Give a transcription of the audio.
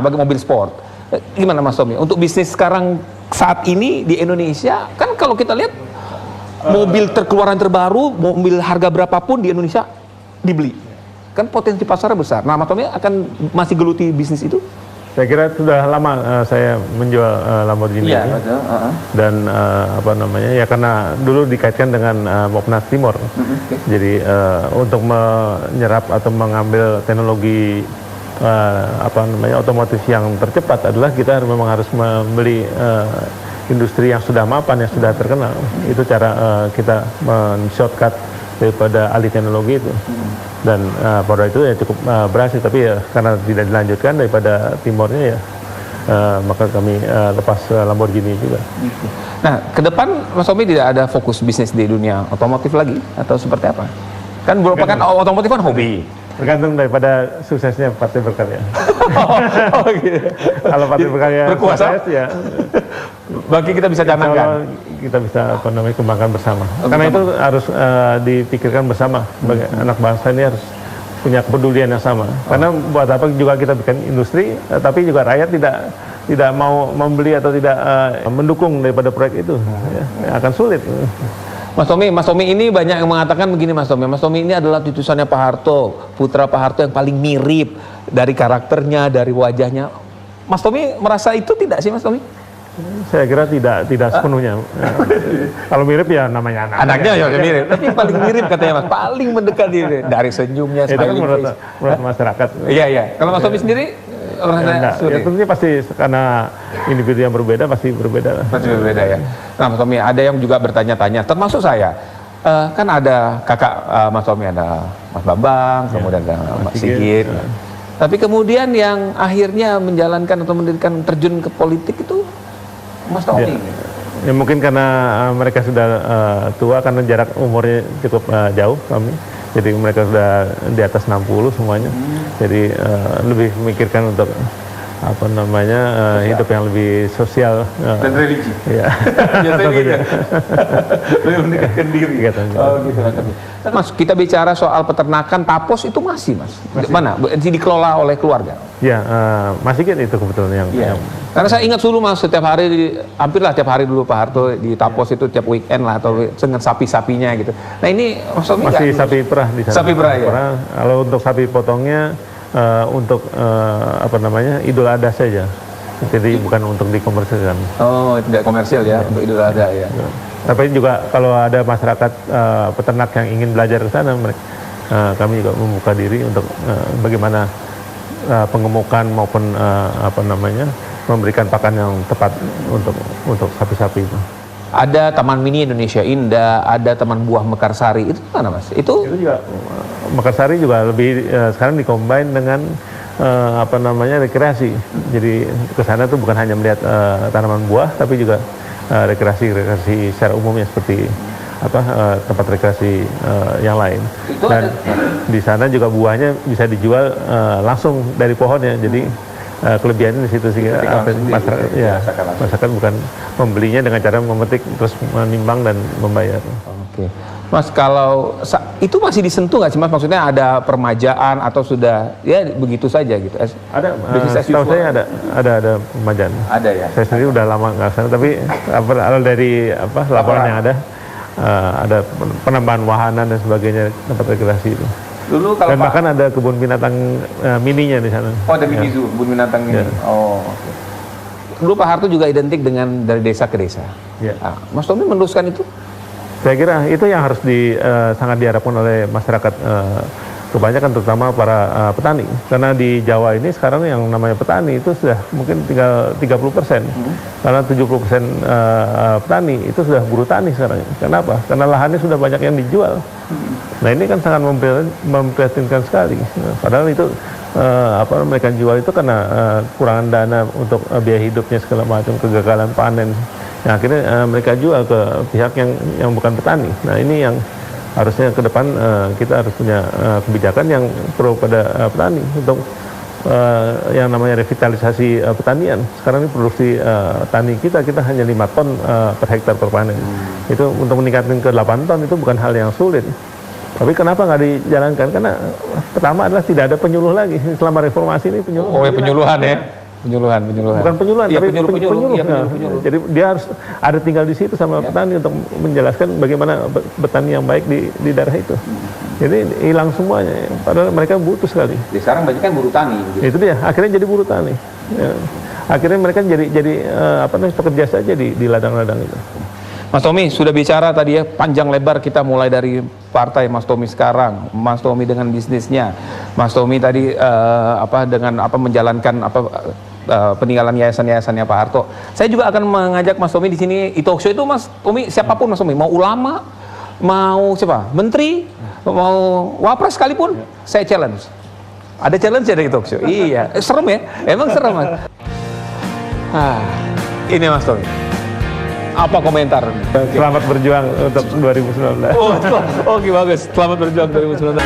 bagi mobil sport. Gimana Mas Tommy? Untuk bisnis sekarang saat ini di Indonesia, kan kalau kita lihat mobil terkeluaran terbaru, mobil harga berapapun di Indonesia dibeli. Kan potensi pasarnya besar. Nah, Mas Tommy akan masih geluti bisnis itu? Saya kira sudah lama saya menjual Lamborghini ini. Dan apa namanya, ya karena dulu dikaitkan dengan Mopnas Timor. Jadi untuk menyerap atau mengambil teknologi apa namanya otomotif yang tercepat adalah kita memang harus membeli industri yang sudah mapan, yang sudah terkenal. Itu cara kita men-shortcut daripada alih teknologi itu. Dan produk itu ya cukup berhasil, tapi ya karena tidak dilanjutkan daripada Timornya ya maka kami lepas Lamborghini juga. Nah, ke depan Mas Tommy tidak ada fokus bisnis di dunia otomotif lagi atau seperti apa? Kan merupakan otomotif kan hobi. Tergantung daripada suksesnya Partai Berkarya. Gitu. Kalau Partai Berkarya berkuasa sukses ya bagi kita bisa canangkan, kita bisa apa namanya kembangkan bersama. Karena itu harus dipikirkan bersama. Sebagai anak bangsa ini harus punya kepedulian yang sama. Karena buat apa juga kita bikin industri, tapi juga rakyat tidak mau membeli atau tidak mendukung daripada proyek itu, ya, akan sulit. Mas Tommy ini banyak yang mengatakan begini Mas Tommy ini adalah cucusannya Pak Harto, putra Pak Harto yang paling mirip dari karakternya, dari wajahnya. Mas Tommy merasa itu tidak sih Mas Tommy? Saya kira tidak sepenuhnya. Kalau mirip ya namanya anaknya ya mirip, tapi yang paling mirip katanya Mas, paling mendekati dari senyumnya. Itu kan menurut masyarakat. Iya. Kalau Mas Tommy sendiri ya tentunya pasti karena individu yang berbeda pasti berbeda. Pasti berbeda ya. Nah Mas Tommy, ada yang juga bertanya-tanya, termasuk saya. Kan ada kakak Mas Tommy, ada Mas Bambang, kemudian ada Mas Sigit. Tapi kemudian yang akhirnya menjalankan atau mendirikan terjun ke politik itu Mas Tommy. Ya mungkin karena mereka sudah tua, karena jarak umurnya cukup jauh kami. Jadi mereka sudah di atas 60 semuanya. Jadi lebih memikirkan untuk apa namanya hidup yang lebih sosial dan religi. Iya. Biasanya lebih mendekatkan diri. Oh gitu Mas. Kita bicara soal peternakan tapos itu masih mana? Dikelola oleh keluarga? Ya, masih kan itu kebetulan yang karena saya ingat dulu Mas, setiap hari hampirlah tiap hari dulu Pak Harto di tapos itu tiap weekend lah atau dengan sapi-sapinya gitu. Nah ini masih sapi perah di sana. Sapi perah ya. Kalau untuk sapi potongnya untuk apa namanya Idul Adha saja. Jadi bukan untuk dikomersilkan. Oh, tidak komersil ya, untuk Idul Adha ya. Tapi juga kalau ada masyarakat peternak yang ingin belajar ke sana, kami juga membuka diri untuk bagaimana pengemukan maupun apa namanya memberikan pakan yang tepat untuk sapi-sapi itu. Ada Taman Mini Indonesia Indah, ada Taman Buah Mekarsari, itu mana Mas? Itu juga Mekarsari juga lebih sekarang dikombin dengan apa namanya rekreasi. Jadi ke sana tuh bukan hanya melihat tanaman buah, tapi juga rekreasi secara umumnya seperti tempat rekreasi yang lain. Dan di sana juga buahnya bisa dijual langsung dari pohonnya. Jadi kelebihannya di situ sih, masyarakat bukan membelinya dengan cara memetik terus menimbang dan membayar. Oke, Mas, kalau itu masih disentuh nggak sih Mas? Maksudnya ada permajaan atau sudah ya begitu saja gitu? Ada, setahu saya ada permajaan. Ada ya. Saya sendiri udah lama nggak sana, tapi dari laporan yang ada penambahan wahana dan sebagainya tempat rekreasi itu. Dulu kalau dan bahkan ada kebun binatang mininya di sana. Oh, ada mini zoo, kebun binatang mini. Oh, okay. Dulu Pak Harto juga identik dengan dari desa ke desa. Nah, Mas Tommy meneruskan itu? Saya kira itu yang harus sangat diharapkan oleh masyarakat, kebanyakan terutama para petani. Karena di Jawa ini sekarang yang namanya petani itu sudah mungkin tinggal 30%. Karena 70% petani itu sudah buruh tani sekarang. Kenapa? Karena lahannya sudah banyak yang dijual. Nah ini kan sangat memprihatinkan sekali. Padahal itu mereka jual itu karena kurangan dana untuk biaya hidupnya segala macam, kegagalan panen. Yang akhirnya mereka jual ke pihak yang bukan petani. Nah ini yang harusnya ke depan kita harus punya kebijakan yang pro pada petani untuk yang namanya revitalisasi pertanian. Sekarang ini produksi tani kita hanya 5 ton per hektar per panen. Itu untuk meningkatkan ke 8 ton itu bukan hal yang sulit. Tapi kenapa nggak dijalankan? Karena pertama adalah tidak ada penyuluh lagi. Selama reformasi ini penyuluh. Oh ya, penyuluhan ya. Penyuluhan. Bukan penyuluhan, ya, tapi penyuluh. Ya, penyuluh. Jadi dia harus ada tinggal di situ sama petani untuk menjelaskan bagaimana petani yang baik di daerah itu. Jadi hilang semuanya. Padahal mereka butuh sekali. Jadi sekarang banyak kan buruh tani. Gitu. Itu dia. Akhirnya jadi buruh tani. Ya. Akhirnya mereka jadi pekerja saja di ladang-ladang itu. Mas Tommy sudah bicara tadi ya panjang lebar, kita mulai dari partai Mas Tommy sekarang, Mas Tommy dengan bisnisnya, Mas Tommy tadi menjalankan peninggalan yayasan-yayasannya Pak Harto. Saya juga akan mengajak Mas Tommy di sini e-talk show itu, Mas Tommy siapapun Mas Tommy, mau ulama, mau siapa, menteri, mau wapres sekalipun, saya challenge. Ada challenge ya dari e-talk show. Iya, serem ya, emang serem Mas. Ini Mas Tommy. Apa komentar? Selamat berjuang untuk 2019. Oke, bagus. Selamat berjuang 2019.